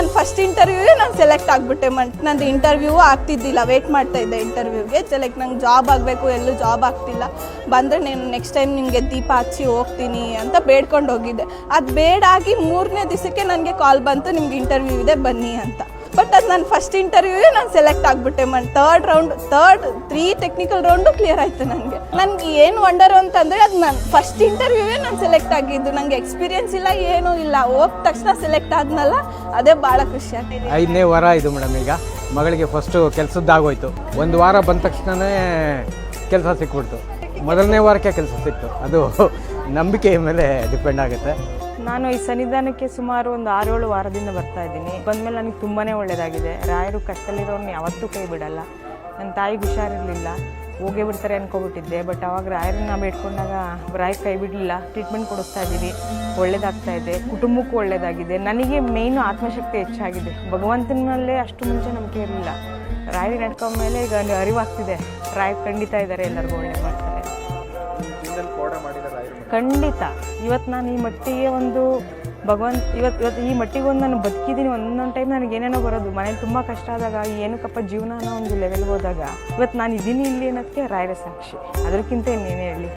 ನನ್ನ ಫಸ್ಟ್ ಇಂಟರ್ವ್ಯೂಗೆ ನಾನು ಸೆಲೆಕ್ಟ್ ಆಗಿಬಿಟ್ಟೆ. ನಂದು ಇಂಟರ್ವ್ಯೂ ಆಗ್ತಿದ್ದಿಲ್ಲ, ವೇಟ್ ಮಾಡ್ತಾ ಇದ್ದೆ ಇಂಟರ್ವ್ಯೂಗೆ. ನಂಗೆ ಜಾಬ್ ಆಗಬೇಕು, ಎಲ್ಲೂ ಜಾಬ್ ಆಗ್ತಿಲ್ಲ, ಬಂದರೆ నేను ನೆಕ್ಸ್ಟ್ ಟೈಮ್ ನಿಮಗೆ ದೀಪ ಹಚ್ಚಿ ಹೋಗ್ತೀನಿ ಅಂತ ಬೇಡ್ಕೊಂಡು ಹೋಗಿದ್ದೆ. ಅದು ಬೇಡಾಗಿ 3ನೇ ದಿವಸಕ್ಕೆ ನನಗೆ ಕಾಲ್ ಬಂತು, ನಿಮ್ಗೆ ಇಂಟರ್ವ್ಯೂ ಇದೆ ಬನ್ನಿ ಅಂತ. ಬಟ್ ಅದು ನನ್ನ ಫಸ್ಟ್ ಇಂಟರ್ವ್ಯೂಗೆ ನಾನು ಸೆಲೆಕ್ಟ್ ಆಗಿಬಿಟ್ಟೆ. 3 ಟೆಕ್ನಿಕಲ್ ರೌಂಡು ಕ್ಲಿಯರ್ ಆಯಿತು ನನಗೆ ಏನು ವಂಡರು ಅಂತಂದರೆ ಅದು ನಾನು ಫಸ್ಟ್ ಇಂಟರ್ವ್ಯೂಗೆ ನಾನು ಸೆಲೆಕ್ಟ್ ಆಗಿದ್ದು. ನನಗೆ ಎಕ್ಸ್ಪೀರಿಯನ್ಸ್ ಇಲ್ಲ, ಏನೂ ಇಲ್ಲ, ಹೋದ ತಕ್ಷಣ ಸೆಲೆಕ್ಟ್ ಆದ್ನಲ್ಲ, ಅದೇ ಭಾಳ ಖುಷಿ ಆಗ್ತಿದೆ. 5ನೇ ವಾರ ಇದು ಮೇಡಮ್. ಈಗ ಮಗಳಿಗೆ ಫಸ್ಟು ಕೆಲಸದ್ದಾಗೋಯ್ತು. 1 ವಾರ ಬಂದ ತಕ್ಷಣವೇ ಕೆಲಸ ಸಿಕ್ಬಿಡ್ತು. ಮೊದಲನೇ ವಾರಕ್ಕೆ ಕೆಲಸ ಸಿಕ್ತು. ಅದು ನಂಬಿಕೆಯ ಮೇಲೆ ಡಿಪೆಂಡ್ ಆಗುತ್ತೆ. ನಾನು ಈ ಸನ್ನಿಧಾನಕ್ಕೆ ಸುಮಾರು ಒಂದು 6-7 ವಾರದಿಂದ ಬರ್ತಾ ಇದ್ದೀನಿ. ಬಂದಮೇಲೆ ನನಗೆ ತುಂಬಾ ಒಳ್ಳೆಯದಾಗಿದೆ. ರಾಯರು ಕಷ್ಟದಲ್ಲಿರೋರ್ನ ಯಾವತ್ತೂ ಕೈ ಬಿಡಲ್ಲ. ನನ್ನ ತಾಯಿಗೆ ಹುಷಾರಿರಲಿಲ್ಲ, ಹೋಗೇ ಬಿಡ್ತಾರೆ ಅನ್ಕೊಬಿಟ್ಟಿದ್ದೆ. ಬಟ್ ಅವಾಗ ರಾಯರನ್ನ ಬೇಡ್ಕೊಂಡಾಗ ರಾಯರ್ ಕೈ ಬಿಡಲಿಲ್ಲ. ಟ್ರೀಟ್ಮೆಂಟ್ ಕೊಡಿಸ್ತಾ ಇದ್ದೀವಿ, ಒಳ್ಳೇದಾಗ್ತಾ ಇದೆ, ಕುಟುಂಬಕ್ಕೂ ಒಳ್ಳೆಯದಾಗಿದೆ. ನನಗೆ ಮೇಯ್ನು ಆತ್ಮಶಕ್ತಿ ಹೆಚ್ಚಾಗಿದೆ. ಭಗವಂತನ ಮೇಲೆ ಅಷ್ಟು ಮುಂಚೆ ನಂಬಿಕೆ ಇರಲಿಲ್ಲ. ರಾಯರಿ ನಡ್ಕೊಂಡ್ಮೇಲೆ ಈಗ ಅರಿವಾಗ್ತಿದೆ, ರಾಯರ್ ಖಂಡಿತ ಇದ್ದಾರೆ, ಎಲ್ಲರಿಗೂ ಒಳ್ಳೆ ಮಾಡ್ತಾರೆ ಖಂಡಿತ. ಇವತ್ತು ನಾನು ಈ ಮಟ್ಟಿಗೆ ಒಂದು ಇವತ್ತು ಈ ಮಟ್ಟಿಗೆ ಒಂದು ನಾನು ಬದುಕಿದ್ದೀನಿ. ಒಂದೊಂದು ಟೈಮ್ ನನಗೆ ಏನೇನೋ ಬರೋದು, ಮನೇಲಿ ತುಂಬ ಕಷ್ಟ ಆದಾಗ, ಏನಕ್ಕಪ್ಪ ಜೀವನ ಅನ್ನೋ ಒಂದು ಲೆವೆಲ್ಗೆ ಹೋದಾಗ ಇವತ್ತು ನಾನು ಇದ್ದೀನಿ ಇಲ್ಲಿ ಅನ್ನೋದಕ್ಕೆ ರಾಯರ ಸಾಕ್ಷಿ. ಅದಕ್ಕಿಂತ ಇನ್ನೇನೇ ಹೇಳಿ.